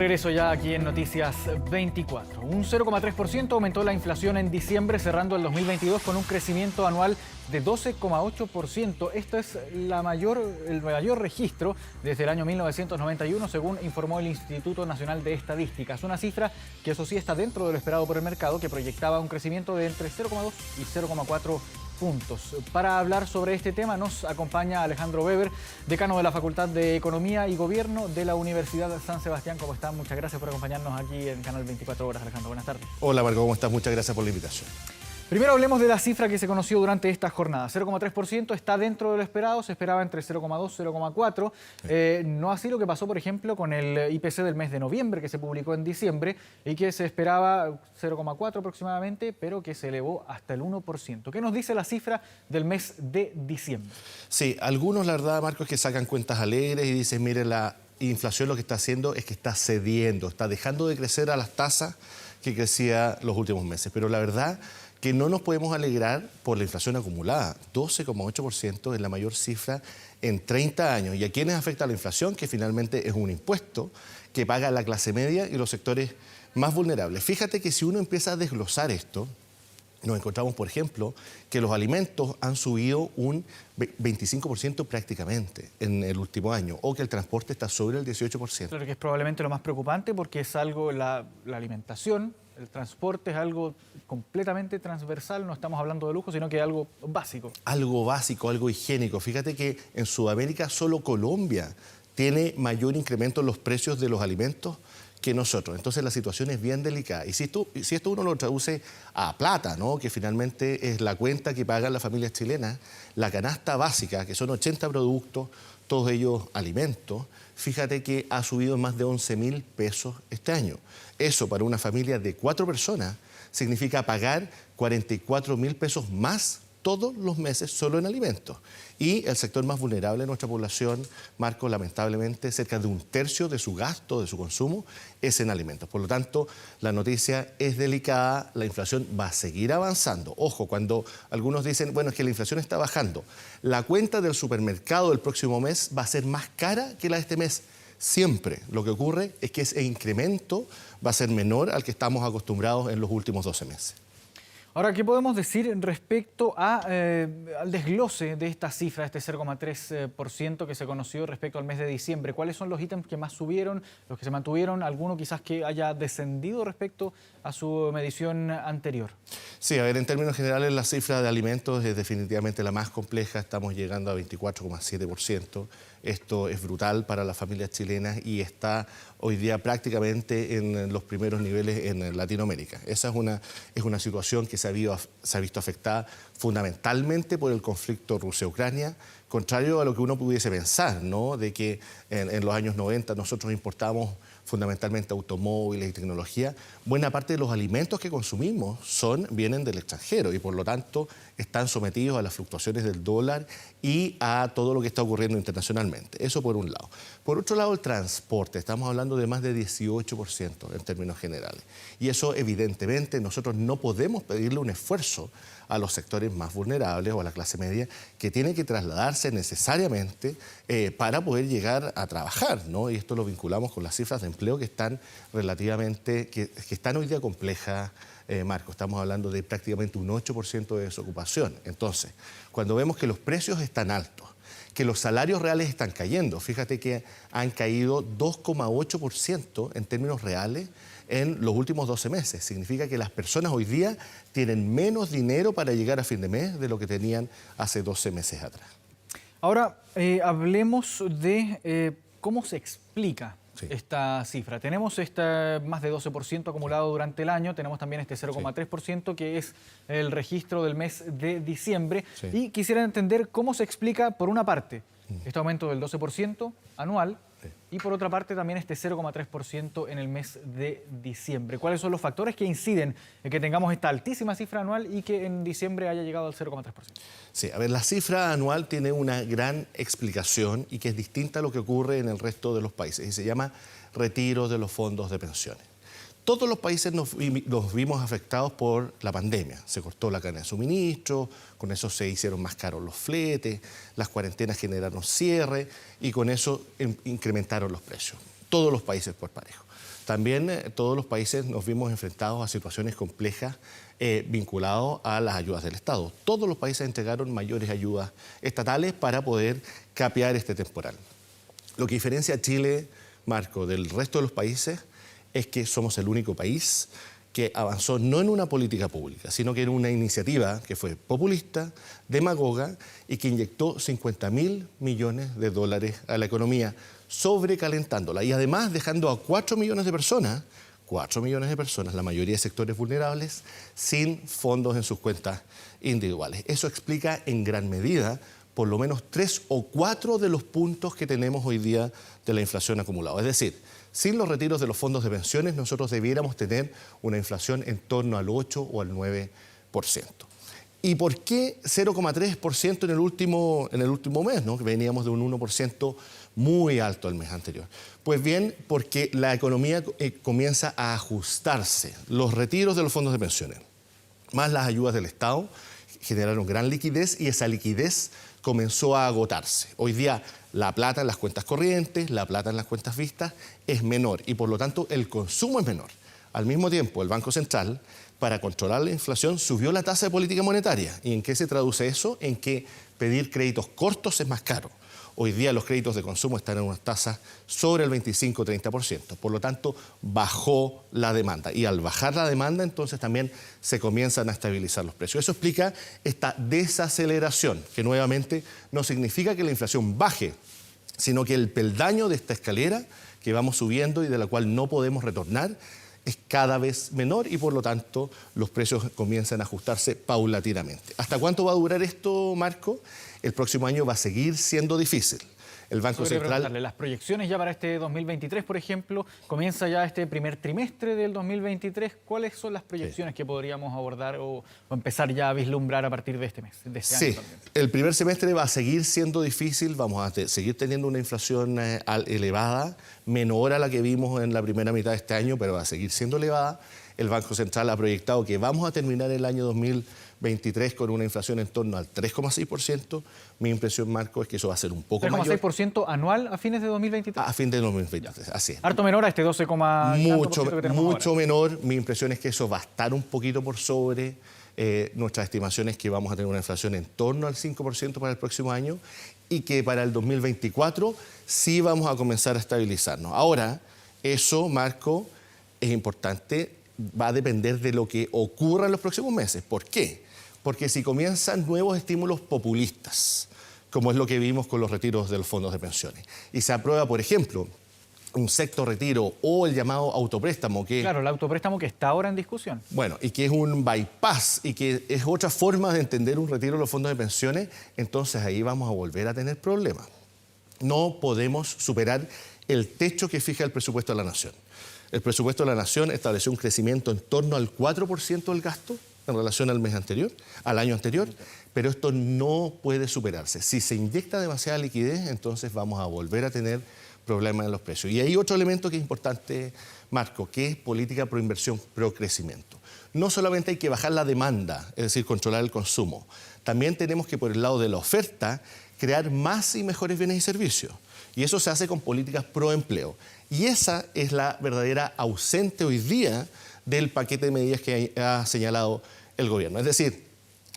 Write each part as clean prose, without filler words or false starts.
Regreso ya aquí en Noticias 24. Un 0,3% aumentó la inflación en diciembre, cerrando el 2022 con un crecimiento anual de 12,8%. Esto es el mayor registro desde el año 1991, según informó el Instituto Nacional de Estadística. Es una cifra que, eso sí, está dentro de lo esperado por el mercado, que proyectaba un crecimiento de entre 0,2 y 0,4%. Para hablar sobre este tema nos acompaña Alejandro Weber, decano de la Facultad de Economía y Gobierno de la Universidad de San Sebastián. ¿Cómo está? Muchas gracias por acompañarnos aquí en Canal 24 Horas, Alejandro. Buenas tardes. Hola, Marco, ¿cómo estás? Muchas gracias por la invitación. Primero hablemos de la cifra que se conoció durante esta jornada. 0,3% está dentro de lo esperado, se esperaba entre 0,2 y 0,4. No así lo que pasó, por ejemplo, con el IPC del mes de noviembre, que se publicó en diciembre y que se esperaba 0,4 aproximadamente, pero que se elevó hasta el 1%. ¿Qué nos dice la cifra del mes de diciembre? Sí, algunos, la verdad, Marco, es que sacan cuentas alegres y dicen, mire, la inflación lo que está haciendo es que está cediendo, está dejando de crecer a las tasas que crecía los últimos meses. Pero la verdad que no nos podemos alegrar por la inflación acumulada. 12,8% es la mayor cifra en 30 años. ¿Y a quiénes afecta la inflación? Que finalmente es un impuesto que paga la clase media y los sectores más vulnerables. Fíjate que si uno empieza a desglosar esto, nos encontramos, por ejemplo, que los alimentos han subido un 25% prácticamente en el último año, o que el transporte está sobre el 18%. Claro que es probablemente lo más preocupante porque es algo, la alimentación, el transporte es algo completamente transversal, no estamos hablando de lujo, sino que es algo básico. Algo básico, algo higiénico. Fíjate que en Sudamérica solo Colombia tiene mayor incremento en los precios de los alimentos que nosotros. Entonces la situación es bien delicada. Y si esto uno lo traduce a plata, ¿no?, que finalmente es la cuenta que pagan las familias chilenas, la canasta básica, que son 80 productos, todos ellos alimentos, fíjate que ha subido en más de 11.000 pesos este año. Eso para una familia de 4 personas significa pagar 44.000 pesos más todos los meses solo en alimentos. Y el sector más vulnerable de nuestra población, Marco, lamentablemente, cerca de 1/3 de su gasto, de su consumo, es en alimentos. Por lo tanto, la noticia es delicada, la inflación va a seguir avanzando. Ojo, cuando algunos dicen, bueno, es que la inflación está bajando, la cuenta del supermercado del próximo mes va a ser más cara que la de este mes. Siempre lo que ocurre es que ese incremento va a ser menor al que estamos acostumbrados en los últimos 12 meses. Ahora, ¿qué podemos decir respecto al desglose de esta cifra, este 0,3% que se conoció respecto al mes de diciembre? ¿Cuáles son los ítems que más subieron, los que se mantuvieron, alguno quizás que haya descendido respecto a su medición anterior? Sí, a ver, en términos generales la cifra de alimentos es definitivamente la más compleja, estamos llegando a 24,7%. Esto es brutal para las familias chilenas y está hoy día prácticamente en los primeros niveles en Latinoamérica. Esa es una situación que se ha visto afectada fundamentalmente por el conflicto Rusia-Ucrania, contrario a lo que uno pudiese pensar, ¿no?, de que en los años 90 nosotros importábamos fundamentalmente automóviles y tecnología. Buena parte de los alimentos que consumimos vienen del extranjero y por lo tanto están sometidos a las fluctuaciones del dólar y a todo lo que está ocurriendo internacionalmente. Eso por un lado. Por otro lado, el transporte. Estamos hablando de más de 18% en términos generales. Y eso evidentemente nosotros no podemos pedirle un esfuerzo a los sectores más vulnerables o a la clase media que tiene que trasladarse necesariamente para poder llegar a trabajar, ¿no? Y esto lo vinculamos con las cifras de empleo que están que están hoy día complejas, Marco. Estamos hablando de prácticamente un 8% de desocupación. Entonces, cuando vemos que los precios están altos, que los salarios reales están cayendo, fíjate que han caído 2,8% en términos reales en los últimos 12 meses. Significa que las personas hoy día tienen menos dinero para llegar a fin de mes de lo que tenían hace 12 meses atrás. Ahora, hablemos de cómo se explica esta cifra. Tenemos más de 12% acumulado durante el año, tenemos también este 0,3% que es el registro del mes de diciembre. Y quisiera entender cómo se explica, por una parte, este aumento del 12% anual y por otra parte también este 0,3% en el mes de diciembre. ¿Cuáles son los factores que inciden en que tengamos esta altísima cifra anual y que en diciembre haya llegado al 0,3%? Sí, a ver, la cifra anual tiene una gran explicación y que es distinta a lo que ocurre en el resto de los países y se llama retiro de los fondos de pensiones. Todos los países nos vimos afectados por la pandemia. Se cortó la cadena de suministro, con eso se hicieron más caros los fletes, las cuarentenas generaron cierre y con eso incrementaron los precios. Todos los países por parejo. también todos los países nos vimos enfrentados a situaciones complejas vinculadas a las ayudas del Estado. Todos los países entregaron mayores ayudas estatales para poder capear este temporal. Lo que diferencia a Chile, Marco, del resto de los países es que somos el único país que avanzó no en una política pública, sino que en una iniciativa que fue populista, demagoga y que inyectó 50.000 millones de dólares a la economía, sobrecalentándola y además dejando a 4 millones de personas, la mayoría de sectores vulnerables, sin fondos en sus cuentas individuales. Eso explica en gran medida por lo menos 3 o 4 de los puntos que tenemos hoy día de la inflación acumulada. Es decir, sin los retiros de los fondos de pensiones, nosotros debiéramos tener una inflación en torno al 8 o al 9%. ¿Y por qué 0,3% en el último mes, ¿no? Que veníamos de un 1% muy alto el mes anterior? Pues bien, porque la economía comienza a ajustarse. Los retiros de los fondos de pensiones, más las ayudas del Estado, generaron gran liquidez y esa liquidez comenzó a agotarse. Hoy día la plata en las cuentas corrientes, la plata en las cuentas vistas es menor y por lo tanto el consumo es menor. Al mismo tiempo, el Banco Central, para controlar la inflación, subió la tasa de política monetaria. ¿Y en qué se traduce eso? En que pedir créditos cortos es más caro. Hoy día los créditos de consumo están en unas tasas sobre el 25-30%. Por lo tanto, bajó la demanda. Y al bajar la demanda, entonces también se comienzan a estabilizar los precios. Eso explica esta desaceleración, que nuevamente no significa que la inflación baje, sino que el peldaño de esta escalera que vamos subiendo y de la cual no podemos retornar es cada vez menor y por lo tanto los precios comienzan a ajustarse paulatinamente. ¿Hasta cuánto va a durar esto, Marco? El próximo año va a seguir siendo difícil. El Banco Central... Las proyecciones ya para este 2023, por ejemplo, comienza ya este primer trimestre del 2023. ¿Cuáles son las proyecciones que podríamos abordar o empezar ya a vislumbrar a partir de este mes, de este año también? El primer semestre va a seguir siendo difícil, vamos a seguir teniendo una inflación elevada, menor a la que vimos en la primera mitad de este año, pero va a seguir siendo elevada. El Banco Central ha proyectado que vamos a terminar el año 2023 con una inflación en torno al 3,6%. Mi impresión, Marco, es que eso va a ser un poco mayor. ¿3,6% anual a fines de 2023? A fin de 2023, así es. Harto menor a este 12, mucho menor. Mi impresión es que eso va a estar un poquito por sobre. Nuestra estimación es que vamos a tener una inflación en torno al 5% para el próximo año y que para el 2024 sí vamos a comenzar a estabilizarnos. Ahora, eso, Marco, es importante, va a depender de lo que ocurra en los próximos meses. ¿Por qué? Porque si comienzan nuevos estímulos populistas, como es lo que vimos con los retiros de los fondos de pensiones, y se aprueba, por ejemplo, un sexto retiro o el llamado autopréstamo, que... Claro, el autopréstamo que está ahora en discusión. Bueno, y que es un bypass y que es otra forma de entender un retiro de los fondos de pensiones, entonces ahí vamos a volver a tener problemas. No podemos superar el techo que fija el presupuesto de la Nación. El presupuesto de la Nación estableció un crecimiento en torno al 4% del gasto en relación al año anterior, pero esto no puede superarse. Si se inyecta demasiada liquidez, entonces vamos a volver a tener problemas en los precios. Y hay otro elemento que es importante, Marco, que es política pro inversión, pro crecimiento. No solamente hay que bajar la demanda, es decir, controlar el consumo, también tenemos que, por el lado de la oferta, crear más y mejores bienes y servicios. Y eso se hace con políticas pro empleo. Y esa es la verdadera ausente hoy día del paquete de medidas que ha señalado el gobierno. Es decir,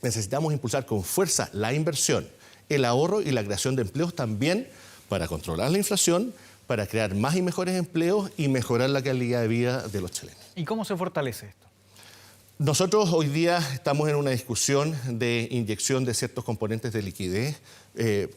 necesitamos impulsar con fuerza la inversión, el ahorro y la creación de empleos también para controlar la inflación, para crear más y mejores empleos y mejorar la calidad de vida de los chilenos. ¿Y cómo se fortalece esto? Nosotros hoy día estamos en una discusión de inyección de ciertos componentes de liquidez,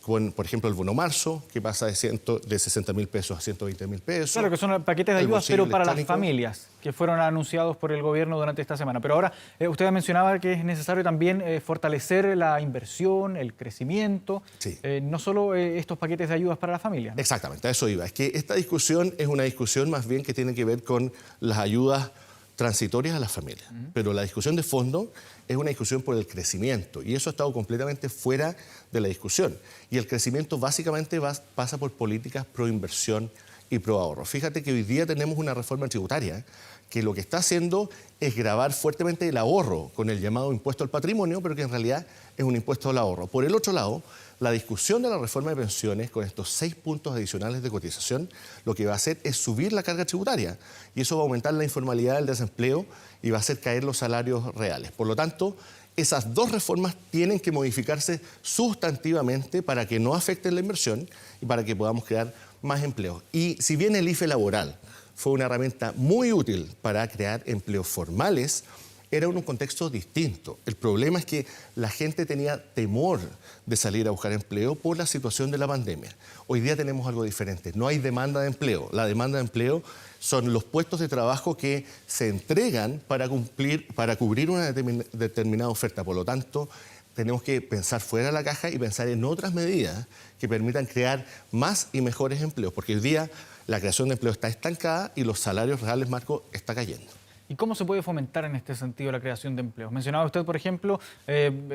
con, por ejemplo, el bono marzo, que pasa de 60.000 pesos a 120.000 pesos. Claro, que son paquetes de ayudas, pero para las familias, que fueron anunciados por el gobierno durante esta semana. Pero ahora, usted mencionaba que es necesario también fortalecer la inversión, el crecimiento, sí. No solo estos paquetes de ayudas para las familias, ¿no? Exactamente, a eso iba. Es que esta discusión es una discusión más bien que tiene que ver con las ayudas transitorias a las familias. Pero la discusión de fondo es una discusión por el crecimiento y eso ha estado completamente fuera de la discusión. Y el crecimiento básicamente pasa por políticas pro inversión y pro ahorro. Fíjate que hoy día tenemos una reforma tributaria que lo que está haciendo es gravar fuertemente el ahorro con el llamado impuesto al patrimonio, pero que en realidad es un impuesto al ahorro. Por el otro lado, la discusión de la reforma de pensiones con estos 6 puntos adicionales de cotización lo que va a hacer es subir la carga tributaria y eso va a aumentar la informalidad del desempleo y va a hacer caer los salarios reales. Por lo tanto, esas dos reformas tienen que modificarse sustantivamente para que no afecten la inversión y para que podamos crear más empleos. Y si bien el IFE laboral fue una herramienta muy útil para crear empleos formales, era en un contexto distinto. El problema es que la gente tenía temor de salir a buscar empleo por la situación de la pandemia. Hoy día tenemos algo diferente. No hay demanda de empleo. La demanda de empleo son los puestos de trabajo que se entregan para cubrir una determinada oferta. Por lo tanto, tenemos que pensar fuera de la caja y pensar en otras medidas que permitan crear más y mejores empleos, porque hoy día la creación de empleo está estancada y los salarios reales, Marco, está cayendo. ¿Y cómo se puede fomentar en este sentido la creación de empleos? Mencionaba usted, por ejemplo,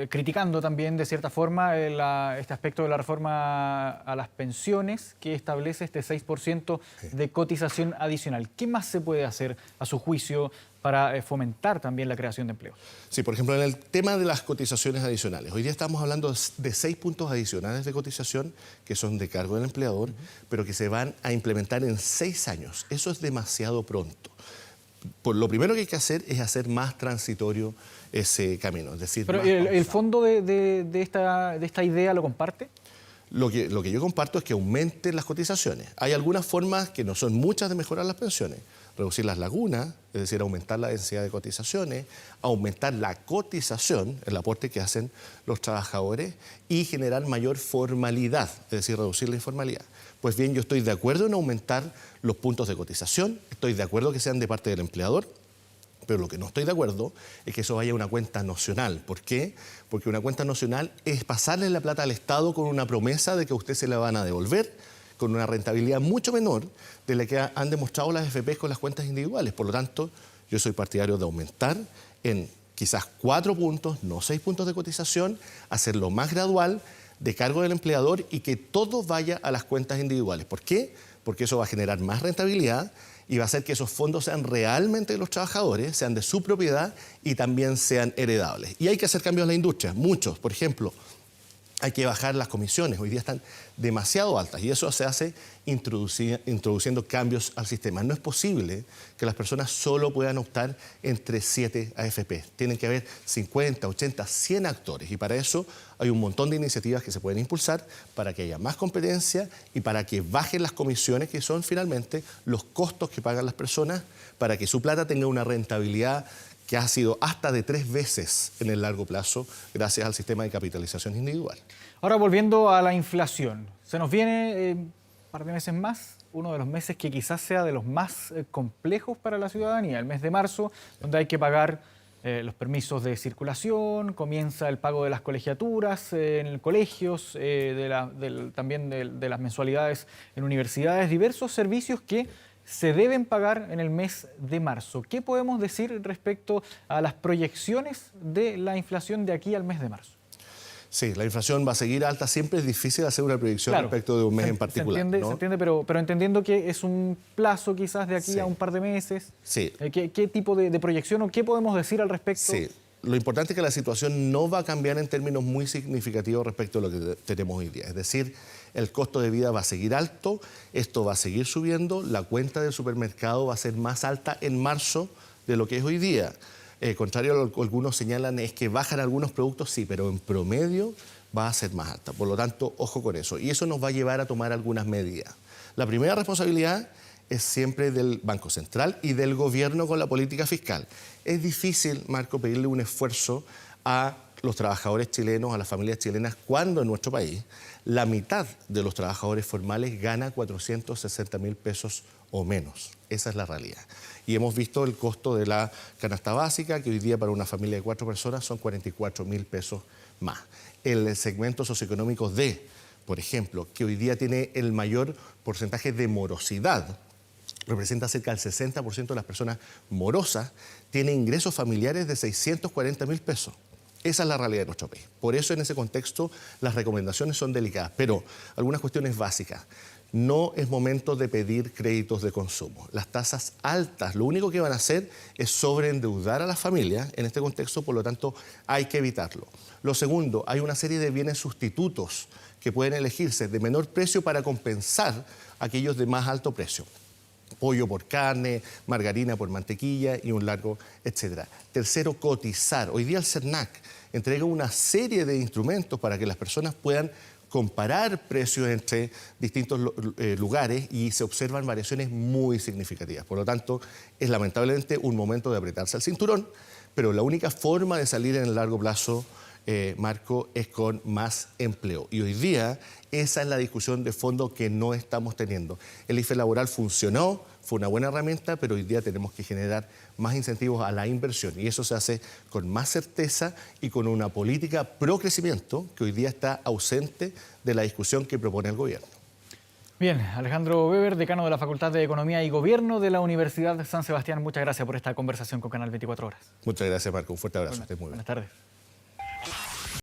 criticando también de cierta forma este aspecto de la reforma a las pensiones que establece este 6% de cotización adicional. ¿Qué más se puede hacer, a su juicio, para fomentar también la creación de empleos? Sí, por ejemplo, en el tema de las cotizaciones adicionales. Hoy día estamos hablando de 6 puntos adicionales de cotización que son de cargo del empleador, pero que se van a implementar en 6 años. Eso es demasiado pronto. Lo primero que hay que hacer es hacer más transitorio ese camino. Es decir, ¿Pero el fondo de esta idea lo comparte? Lo que yo comparto es que aumenten las cotizaciones. Hay algunas formas, que no son muchas, de mejorar las pensiones. Reducir las lagunas, es decir, aumentar la densidad de cotizaciones, aumentar la cotización, el aporte que hacen los trabajadores y generar mayor formalidad, es decir, reducir la informalidad. Pues bien, yo estoy de acuerdo en aumentar los puntos de cotización, estoy de acuerdo que sean de parte del empleador, pero lo que no estoy de acuerdo es que eso vaya a una cuenta nacional. ¿Por qué? Porque una cuenta nacional es pasarle la plata al Estado con una promesa de que a usted se la van a devolver, con una rentabilidad mucho menor de la que han demostrado las AFP con las cuentas individuales. Por lo tanto, yo soy partidario de aumentar en quizás 4 puntos, no 6 puntos de cotización, hacerlo más gradual, de cargo del empleador y que todo vaya a las cuentas individuales. ¿Por qué? Porque eso va a generar más rentabilidad y va a hacer que esos fondos sean realmente de los trabajadores, sean de su propiedad y también sean heredables. Y hay que hacer cambios en la industria, muchos. Por ejemplo, hay que bajar las comisiones, hoy día están demasiado altas y eso se hace introduciendo cambios al sistema. No es posible que las personas solo puedan optar entre 7 AFP. Tienen que haber 50, 80, 100 actores y para eso hay un montón de iniciativas que se pueden impulsar para que haya más competencia y para que bajen las comisiones, que son finalmente los costos que pagan las personas, para que su plata tenga una rentabilidad que ha sido hasta de 3 veces en el largo plazo gracias al sistema de capitalización individual. Ahora, volviendo a la inflación, se nos viene un par de meses más, uno de los meses que quizás sea de los más complejos para la ciudadanía, el mes de marzo, donde hay que pagar los permisos de circulación, comienza el pago de las colegiaturas en colegios, también de las mensualidades en universidades, diversos servicios que se deben pagar en el mes de marzo. ¿Qué podemos decir respecto a las proyecciones de la inflación de aquí al mes de marzo? Sí, la inflación va a seguir alta. Siempre es difícil hacer una proyección respecto de un mes en particular. Se entiende, pero entendiendo que es un plazo quizás de aquí a un par de meses. Sí. ¿Qué tipo de proyección o qué podemos decir al respecto? Sí. Lo importante es que la situación no va a cambiar en términos muy significativos respecto a lo que tenemos hoy día. Es decir, el costo de vida va a seguir alto, esto va a seguir subiendo, la cuenta del supermercado va a ser más alta en marzo de lo que es hoy día. Contrario a lo que algunos señalan, es que bajan algunos productos, sí, pero en promedio va a ser más alta. Por lo tanto, ojo con eso. Y eso nos va a llevar a tomar algunas medidas. La primera responsabilidad es siempre del Banco Central y del gobierno con la política fiscal. Es difícil, Marco, pedirle un esfuerzo a los trabajadores chilenos, a las familias chilenas, cuando en nuestro país la mitad de los trabajadores formales gana 460.000 pesos o menos. Esa es la realidad. Y hemos visto el costo de la canasta básica, que hoy día para una familia de 4 personas son 44.000 pesos más. El segmento socioeconómico D, por ejemplo, que hoy día tiene el mayor porcentaje de morosidad, representa cerca del 60% de las personas morosas, tiene ingresos familiares de 640.000 pesos. Esa es la realidad de nuestro país. Por eso, en ese contexto, las recomendaciones son delicadas. Pero algunas cuestiones básicas. no es momento de pedir créditos de consumo. Las tasas altas lo único que van a hacer es sobreendeudar a las familias en este contexto, por lo tanto hay que evitarlo. Lo segundo, hay una serie de bienes sustitutos que pueden elegirse de menor precio para compensar aquellos de más alto precio. Pollo por carne, margarina por mantequilla y un largo etcétera. Tercero, cotizar. Hoy día el CERNAC entrega una serie de instrumentos para que las personas puedan comparar precios entre distintos lugares y se observan variaciones muy significativas. Por lo tanto, es lamentablemente un momento de apretarse el cinturón, pero la única forma de salir en el largo plazo, Marco, es con más empleo. Y hoy día esa es la discusión de fondo que no estamos teniendo. El IFE laboral funcionó, fue una buena herramienta, pero hoy día tenemos que generar más incentivos a la inversión. Y eso se hace con más certeza y con una política pro crecimiento que hoy día está ausente de la discusión que propone el gobierno. Bien, Alejandro Weber, decano de la Facultad de Economía y Gobierno de la Universidad de San Sebastián, muchas gracias por esta conversación con Canal 24 Horas. Muchas gracias, Marco. Un fuerte abrazo. Estés muy bien. Buenas tardes.